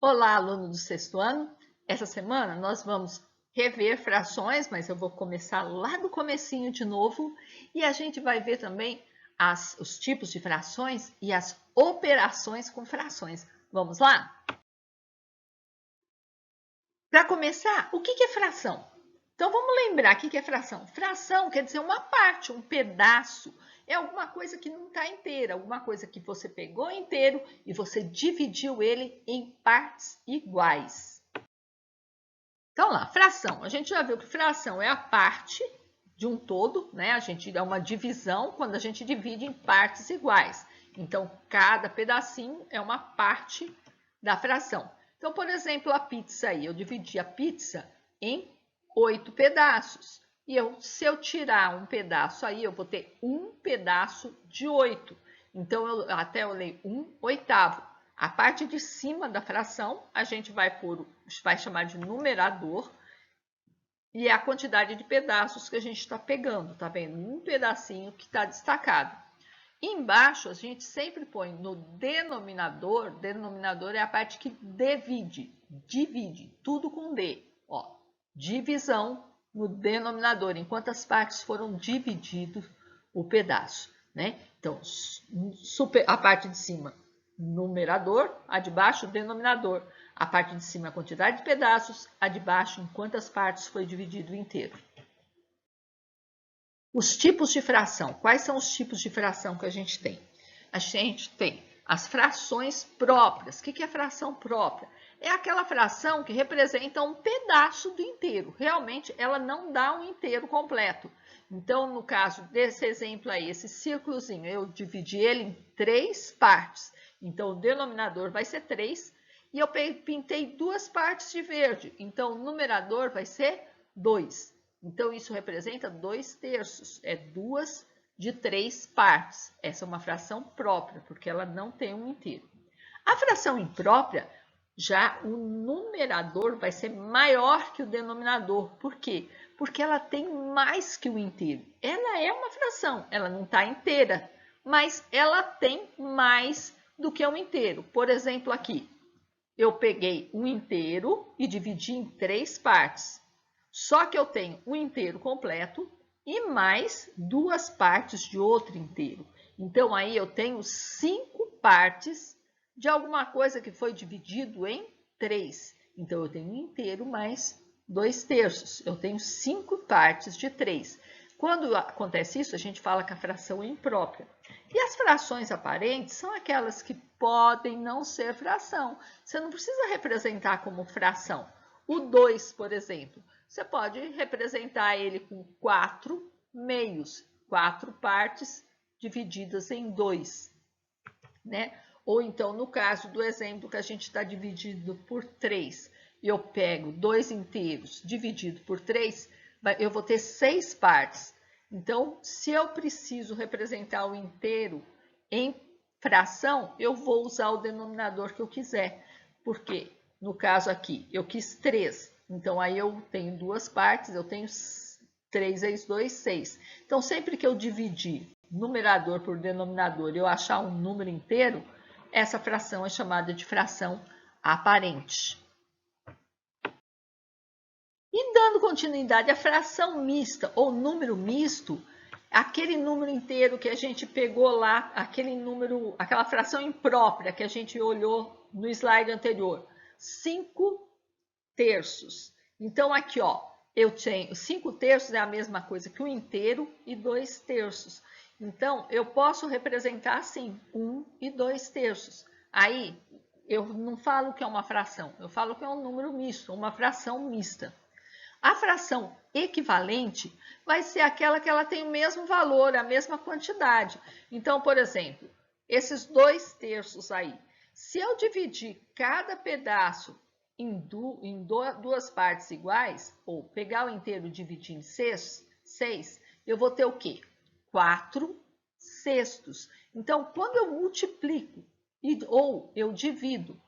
Olá, aluno do sexto ano. Essa semana nós vamos rever frações, mas eu vou começar lá do comecinho de novo e a gente vai ver também os tipos de frações e as operações com frações. Vamos lá? Para começar, o que é fração? Então vamos lembrar o que é fração. Fração quer dizer uma parte, um pedaço. É alguma coisa que não está inteira, alguma coisa que você pegou inteiro e você dividiu ele em partes iguais. Então lá, fração. A gente já viu que fração é a parte de um todo, né? A gente dá uma divisão quando a gente divide em partes iguais. Então, cada pedacinho é uma parte da fração. Então, por exemplo, a pizza aí, eu dividi a pizza em 8 pedaços. E se eu tirar um pedaço aí, eu vou ter um pedaço de 8. Então, até eu leio 1/8. A parte de cima da fração, a gente vai chamar de numerador, e é a quantidade de pedaços que a gente está pegando, tá vendo? Um pedacinho que está destacado. E embaixo, a gente sempre põe no denominador. Denominador é a parte que divide, tudo com D. Ó, divisão no denominador, em quantas partes foram divididos o pedaço, né? Então, a parte de cima, numerador, a de baixo, denominador. A parte de cima, a quantidade de pedaços, a de baixo, em quantas partes foi dividido inteiro. Os tipos de fração. Quais são os tipos de fração que a gente tem? A gente tem as frações próprias. O que é fração própria? É aquela fração que representa um pedaço do inteiro. Realmente, ela não dá um inteiro completo. Então, no caso desse exemplo aí, esse círculozinho, eu dividi ele em 3 partes. Então, o denominador vai ser 3 e eu pintei 2 partes de verde. Então, o numerador vai ser 2. Então, isso representa 2/3. É 2 de 3 partes. Essa é uma fração própria, porque ela não tem um inteiro. A fração imprópria, já o numerador vai ser maior que o denominador. Por quê? Porque ela tem mais que o inteiro. Ela é uma fração, ela não está inteira, mas ela tem mais do que um inteiro. Por exemplo, aqui, eu peguei um inteiro e dividi em 3 partes. Só que eu tenho um inteiro completo e mais 2 partes de outro inteiro. Então, aí eu tenho 5 partes de alguma coisa que foi dividido em 3. Então, eu tenho um inteiro mais 2/3. Eu tenho 5 partes de 3. Quando acontece isso, a gente fala que a fração é imprópria. E as frações aparentes são aquelas que podem não ser fração. Você não precisa representar como fração. O 2, por exemplo, você pode representar ele com 4 meios, 4 partes divididas em 2, né? Ou então, no caso do exemplo que a gente está dividido por 3, eu pego 2 inteiros dividido por 3, eu vou ter 6 partes. Então, se eu preciso representar o inteiro em fração, eu vou usar o denominador que eu quiser. Porque, no caso aqui, eu quis 3. Então, aí eu tenho 2 partes, eu tenho 3 vezes 2, 6. Então, sempre que eu dividir numerador por denominador e eu achar um número inteiro, essa fração é chamada de fração aparente. E dando continuidade à fração mista ou número misto, aquele número inteiro que a gente pegou lá, aquele número, aquela fração imprópria que a gente olhou no slide anterior, 5/3. Então, aqui, ó, eu tenho 5/3 é a mesma coisa que 1 inteiro e 2/3. Então, eu posso representar assim, 1 e 2/3. Aí, eu não falo que é uma fração, eu falo que é um número misto, uma fração mista. A fração equivalente vai ser aquela que ela tem o mesmo valor, a mesma quantidade. Então, por exemplo, esses 2/3 aí, se eu dividir cada pedaço em 2 partes iguais, ou pegar o inteiro e dividir em 6, eu vou ter o quê? 4/6. Então, quando eu multiplico ou eu divido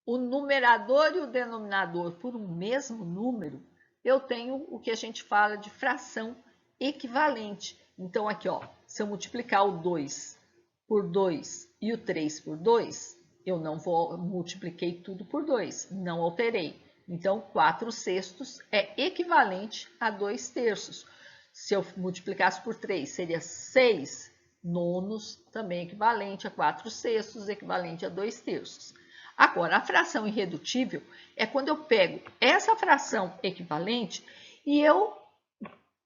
o numerador e o denominador por um mesmo número, eu tenho o que a gente fala de fração equivalente. Então, aqui, ó, se eu multiplicar o 2 por 2 e o 3 por 2, Eu não multipliquei tudo por 2, não alterei. Então, 4/6 é equivalente a 2/3. Se eu multiplicasse por 3, seria 6/9, também equivalente a 4/6, equivalente a 2/3. Agora, a fração irredutível é quando eu pego essa fração equivalente e eu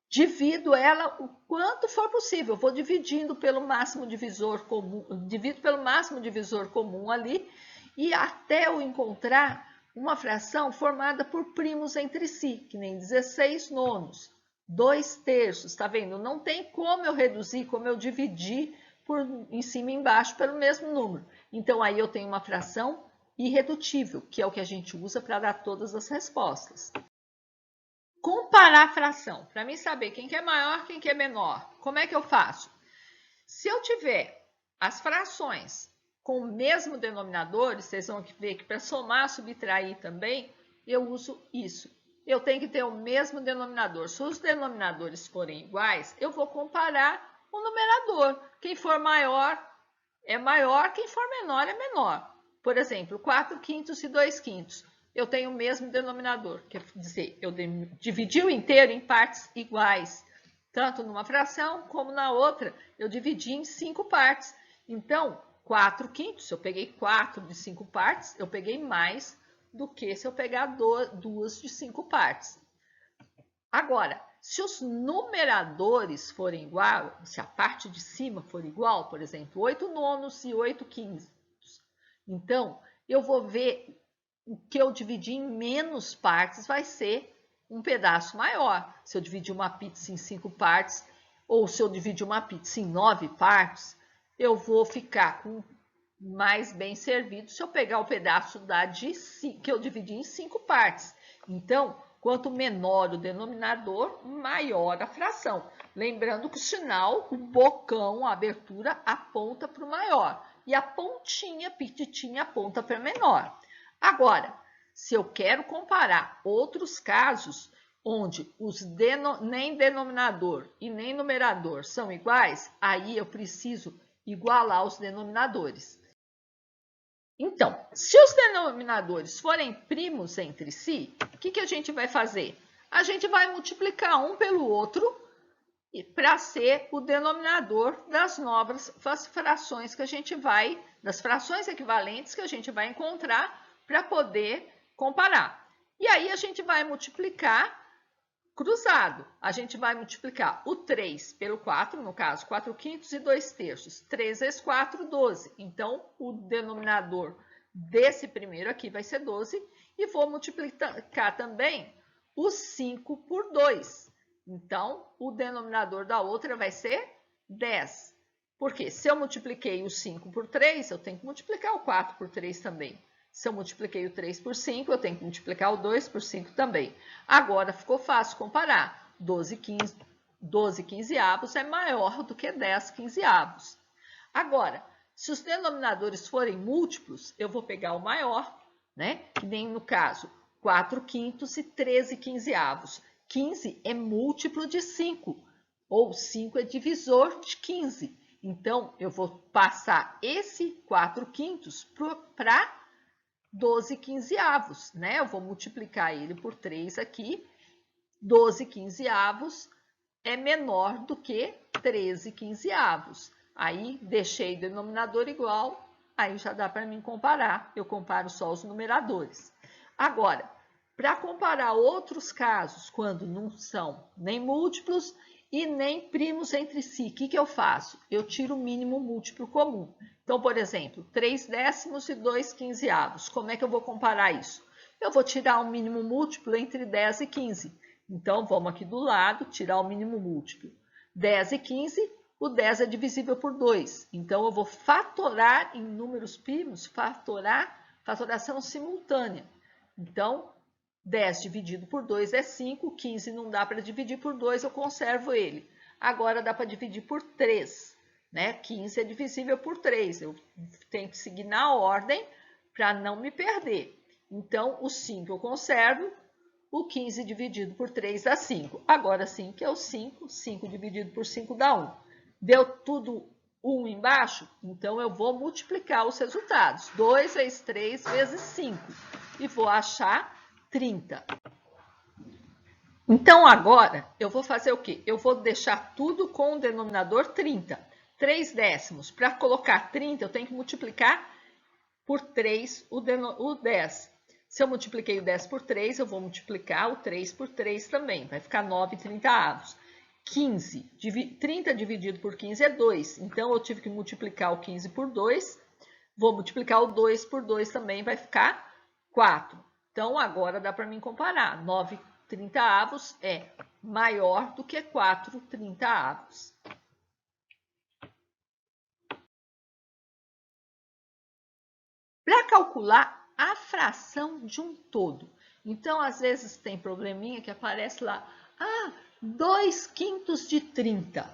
divido ela o quanto for possível. Eu vou dividindo pelo máximo divisor comum, divido pelo máximo divisor comum ali, e até eu encontrar uma fração formada por primos entre si, que nem 16/9, 2/3, tá vendo? Não tem como eu reduzir, como eu dividir por em cima e embaixo pelo mesmo número. Então, aí eu tenho uma fração irredutível, que é o que a gente usa para dar todas as respostas. Comparar a fração, para mim saber quem que é maior, quem que é menor. Como é que eu faço? Se eu tiver as frações com o mesmo denominador, vocês vão ver que para somar, subtrair também, eu uso isso. Eu tenho que ter o mesmo denominador. Se os denominadores forem iguais, eu vou comparar o numerador. Quem for maior é maior, quem for menor é menor. Por exemplo, 4/5 e 2/5. Eu tenho o mesmo denominador, quer dizer, eu dividi o inteiro em partes iguais. Tanto numa fração como na outra, eu dividi em 5 partes. Então, 4/5, se eu peguei 4 de 5 partes, eu peguei mais do que se eu pegar 2 de 5 partes. Agora, se os numeradores forem iguais, se a parte de cima for igual, por exemplo, 8/9 e 8/15, então, eu vou ver o que eu dividi em menos partes vai ser um pedaço maior. Se eu dividir uma pizza em 5 partes, ou se eu dividir uma pizza em 9 partes, eu vou ficar com mais bem servido se eu pegar o pedaço que eu dividi em 5 partes. Então, quanto menor o denominador, maior a fração. Lembrando que o sinal, o bocão, a abertura, aponta para o maior. E a pontinha, pititinha, aponta para o menor. Agora, se eu quero comparar outros casos onde nem denominador e nem numerador são iguais, aí eu preciso igualar os denominadores. Então, se os denominadores forem primos entre si, o que a gente vai fazer? A gente vai multiplicar um pelo outro para ser o denominador das novas frações que a gente vai, das frações equivalentes que a gente vai encontrar para poder comparar. E aí a gente vai multiplicar cruzado. A gente vai multiplicar o 3 pelo 4, no caso, 4/5 e 2/3. 3 vezes 4, 12. Então, o denominador desse primeiro aqui vai ser 12. E vou multiplicar também o 5 por 2. Então, o denominador da outra vai ser 10. Porque se eu multipliquei o 5 por 3, eu tenho que multiplicar o 4 por 3 também. Se eu multipliquei o 3 por 5, eu tenho que multiplicar o 2 por 5 também. Agora ficou fácil comparar. 12 quinzeavos é maior do que 10 quinzeavos. Agora, se os denominadores forem múltiplos, eu vou pegar o maior, né? Que nem no caso, 4/5 e 13 quinzeavos. 15 é múltiplo de 5, ou 5 é divisor de 15. Então, eu vou passar esse 4/5 para 12 quinzeavos, né? Eu vou multiplicar ele por 3 aqui. 12 quinzeavos é menor do que 13 quinzeavos. Aí, deixei o denominador igual, aí já dá para mim comparar. Eu comparo só os numeradores. Agora, para comparar outros casos, quando não são nem múltiplos e nem primos entre si, o que eu faço? Eu tiro o mínimo múltiplo comum. Então, por exemplo, 3 décimos e 2 quinzeavos. Como é que eu vou comparar isso? Eu vou tirar o mínimo múltiplo entre 10 e 15. Então, vamos aqui do lado, tirar o mínimo múltiplo. 10 e 15, o 10 é divisível por 2. Então, eu vou fatorar em números primos, fatoração simultânea. Então, 10 dividido por 2 é 5, 15 não dá para dividir por 2, eu conservo ele. Agora dá para dividir por 3, né? 15 é divisível por 3, eu tenho que seguir na ordem para não me perder. Então, o 5 eu conservo, o 15 dividido por 3 dá 5. Agora 5 é o 5, 5 dividido por 5 dá 1. Deu tudo 1 embaixo, então eu vou multiplicar os resultados. 2 vezes 3 vezes 5. E vou achar 30. Então, agora, eu vou fazer o quê? Eu vou deixar tudo com o denominador 30. 3 décimos. Para colocar 30, eu tenho que multiplicar por 3 o 10. Se eu multipliquei o 10 por 3, eu vou multiplicar o 3 por 3 também. Vai ficar 9/30. 30 dividido por 15 é 2. Então, eu tive que multiplicar o 15 por 2. Vou multiplicar o 2 por 2 também, vai ficar 4. Então, agora dá para mim comparar. 9/30 é maior do que 4/30. Para calcular a fração de um todo. Então, às vezes tem probleminha que aparece lá, 2/5 de 30.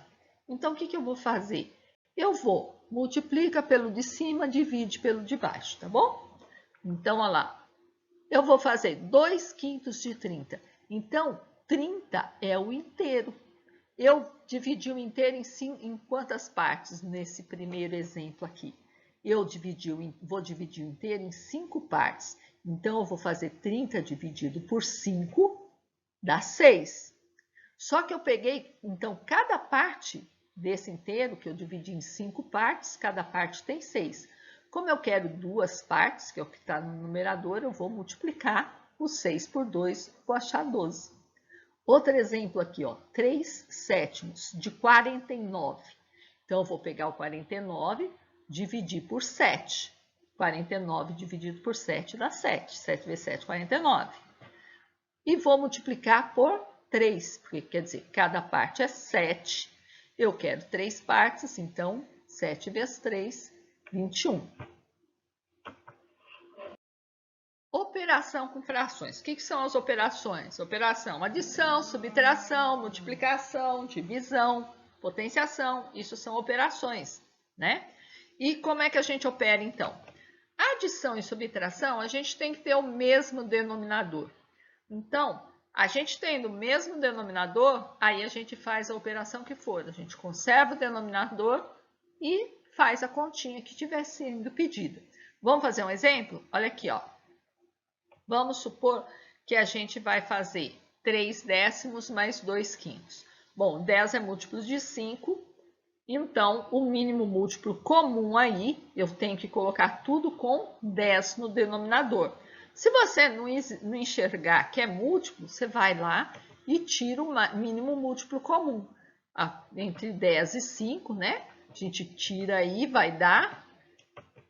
Então, o que eu vou fazer? Eu vou, multiplica pelo de cima, divide pelo de baixo, tá bom? Então, olha lá, eu vou fazer 2/5 de 30. Então, 30 é o inteiro. Eu dividi o inteiro em quantas partes nesse primeiro exemplo aqui? Vou dividir o inteiro em 5 partes. Então, eu vou fazer 30 dividido por 5, dá 6. Só que eu peguei, então, cada parte desse inteiro, que eu dividi em 5 partes, cada parte tem 6. Como eu quero 2 partes, que é o que está no numerador, eu vou multiplicar o 6 por 2, vou achar 12. Outro exemplo aqui, 3/7 de 49. Então, eu vou pegar o 49, dividir por 7. 49 dividido por 7 dá 7. 7 vezes 7, 49. E vou multiplicar por 3, porque quer dizer, cada parte é 7. Eu quero 3 partes, então 7 vezes 3, 21. Operação com frações. O que são as operações? Operação, adição, subtração, multiplicação, divisão, potenciação. Isso são operações, né? E como é que a gente opera, então? Adição e subtração, a gente tem que ter o mesmo denominador. Então, a gente tendo o mesmo denominador, aí a gente faz a operação que for. A gente conserva o denominador e faz a continha que estiver sendo pedida. Vamos fazer um exemplo? Olha aqui, Vamos supor que a gente vai fazer 3 décimos mais 2/5. Bom, 10 é múltiplo de 5, então o mínimo múltiplo comum aí, eu tenho que colocar tudo com 10 no denominador. Se você não enxergar que é múltiplo, você vai lá e tira o mínimo múltiplo comum. Entre 10 e 5, né? A gente tira aí, vai dar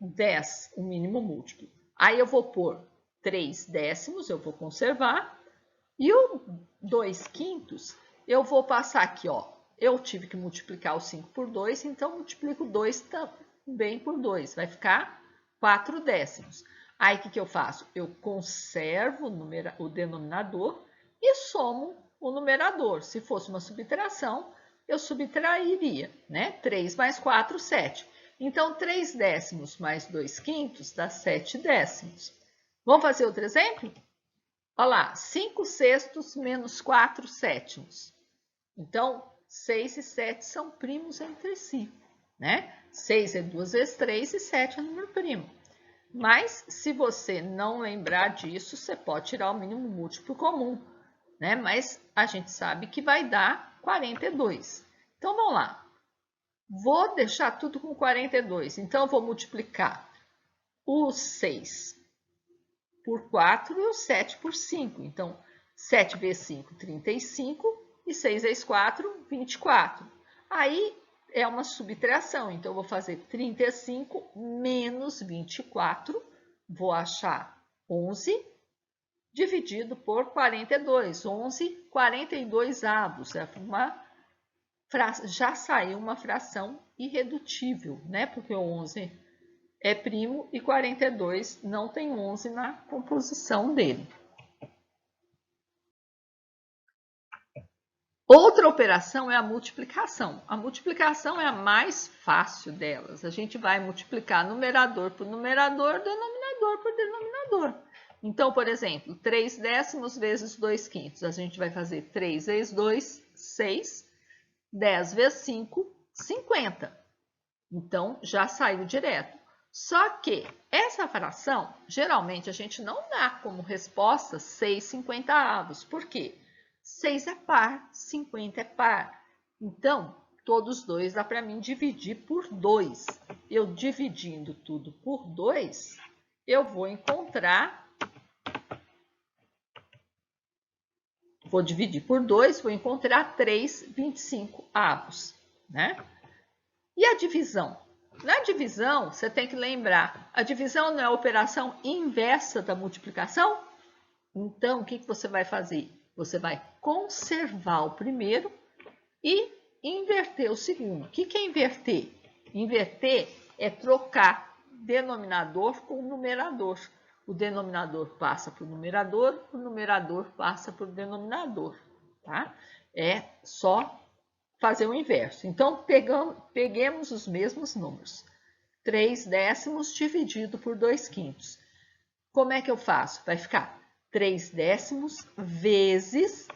10, o mínimo múltiplo. Aí eu vou pôr 3 décimos, eu vou conservar. E o 2/5 eu vou passar aqui, Eu tive que multiplicar o 5 por 2, então multiplico 2 também por 2. Vai ficar 4 décimos. Aí, o que eu faço? Eu conservo o denominador e somo o numerador. Se fosse uma subtração, eu subtrairia, né? 3 mais 4, 7. Então, 3 décimos mais 2/5 dá 7 décimos. Vamos fazer outro exemplo? Olha lá, 5/6 menos 4/7. Então, 6 e 7 são primos entre si, né? 6 é 2 vezes 3 e 7 é número primo. Mas, se você não lembrar disso, você pode tirar o mínimo múltiplo comum, né? Mas a gente sabe que vai dar 42. Então, vamos lá. Vou deixar tudo com 42. Então, eu vou multiplicar o 6 por 4 e o 7 por 5. Então, 7 vezes 5, 35. E 6 vezes 4, 24. Aí, é uma subtração. Então, eu vou fazer 35 menos 24. Vou achar 11 dividido por 42. 11 42avos. Já saiu uma fração irredutível, né? Porque o 11 é primo e 42 não tem 11 na composição dele. Outra operação é a multiplicação. A multiplicação é a mais fácil delas. A gente vai multiplicar numerador por numerador, denominador por denominador. Então, por exemplo, 3 décimos vezes 2/5. A gente vai fazer 3 vezes 2, 6. 10 vezes 5, 50. Então, já saiu direto. Só que essa fração, geralmente, a gente não dá como resposta 6/50. Por quê? 6 é par, 50 é par. Então, todos os dois dá para mim dividir por 2. Eu dividindo tudo por 2, eu vou encontrar... Vou dividir por 2, vou encontrar 3/25, né? E a divisão? Na divisão, você tem que lembrar, a divisão não é a operação inversa da multiplicação? Então, o que você vai fazer? Você vai conservar o primeiro e inverter o segundo. O que é inverter? Inverter é trocar denominador com numerador. O denominador passa para o numerador passa para o denominador, tá? É só fazer o inverso. Então, peguemos os mesmos números. 3/10 dividido por 2/5. Como é que eu faço? Vai ficar 3/10 vezes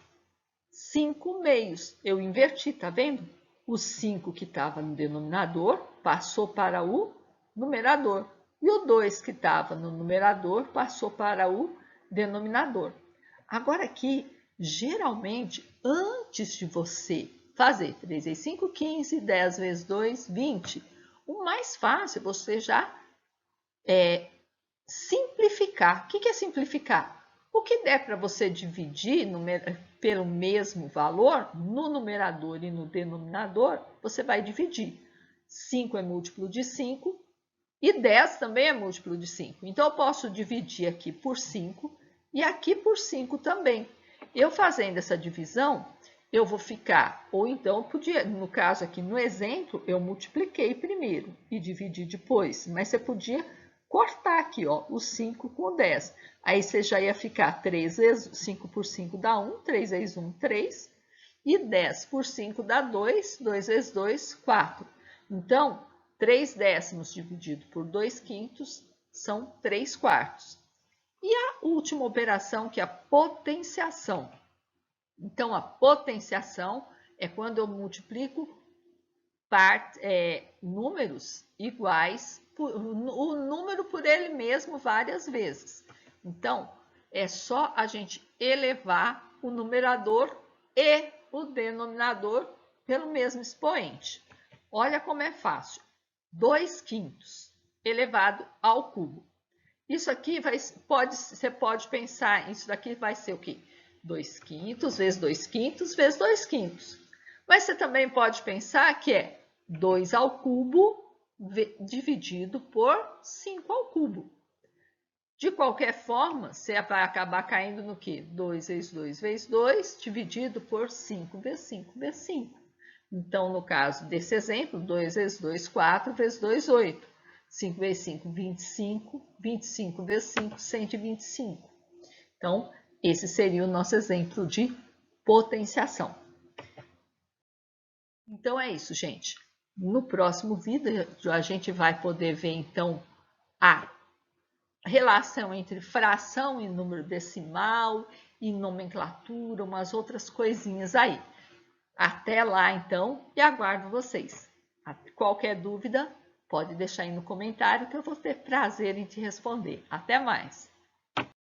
5/2. Eu inverti, tá vendo? O 5 que estava no denominador passou para o numerador. E o 2 que estava no numerador passou para o denominador. Agora aqui, geralmente, antes de você fazer 3 vezes 5, 15, 10 vezes 2, 20. O mais fácil é você já simplificar. O que é simplificar? O que der para você dividir pelo mesmo valor, no numerador e no denominador, você vai dividir. 5 é múltiplo de 5 e 10 também é múltiplo de 5. Então, eu posso dividir aqui por 5 e aqui por 5 também. Eu fazendo essa divisão, eu vou ficar, ou então, podia, no caso aqui no exemplo, eu multipliquei primeiro e dividi depois, mas você podia cortar aqui, ó, o 5 com o 10. Aí você já ia ficar 3 vezes 5 por 5 dá 1, 3 vezes 1, 3, e 10 por 5 dá 2, 2 vezes 2, 4. Então, 3/10 dividido por 2/5 são 3/4. E a última operação, que é a potenciação. Então, a potenciação é quando eu multiplico números iguais, o número por ele mesmo várias vezes. Então, é só a gente elevar o numerador e o denominador pelo mesmo expoente. Olha como é fácil. 2/5 elevado ao cubo. Isso aqui você pode pensar, isso daqui vai ser o quê? 2/5 vezes 2/5 vezes 2/5. Mas você também pode pensar que é 2 ao cubo dividido por 5 ao cubo. De qualquer forma, você vai acabar caindo no quê? 2 vezes 2 vezes 2 dividido por 5 vezes 5 vezes 5. Então, no caso desse exemplo, 2 vezes 2, 4 vezes 2, 8. 5 vezes 5, 25. 25 vezes 5, 125. Então, esse seria o nosso exemplo de potenciação. Então, é isso, gente. No próximo vídeo, a gente vai poder ver, então, a relação entre fração e número decimal e nomenclatura, umas outras coisinhas aí. Até lá, então, e aguardo vocês. Qualquer dúvida, pode deixar aí no comentário que eu vou ter prazer em te responder. Até mais!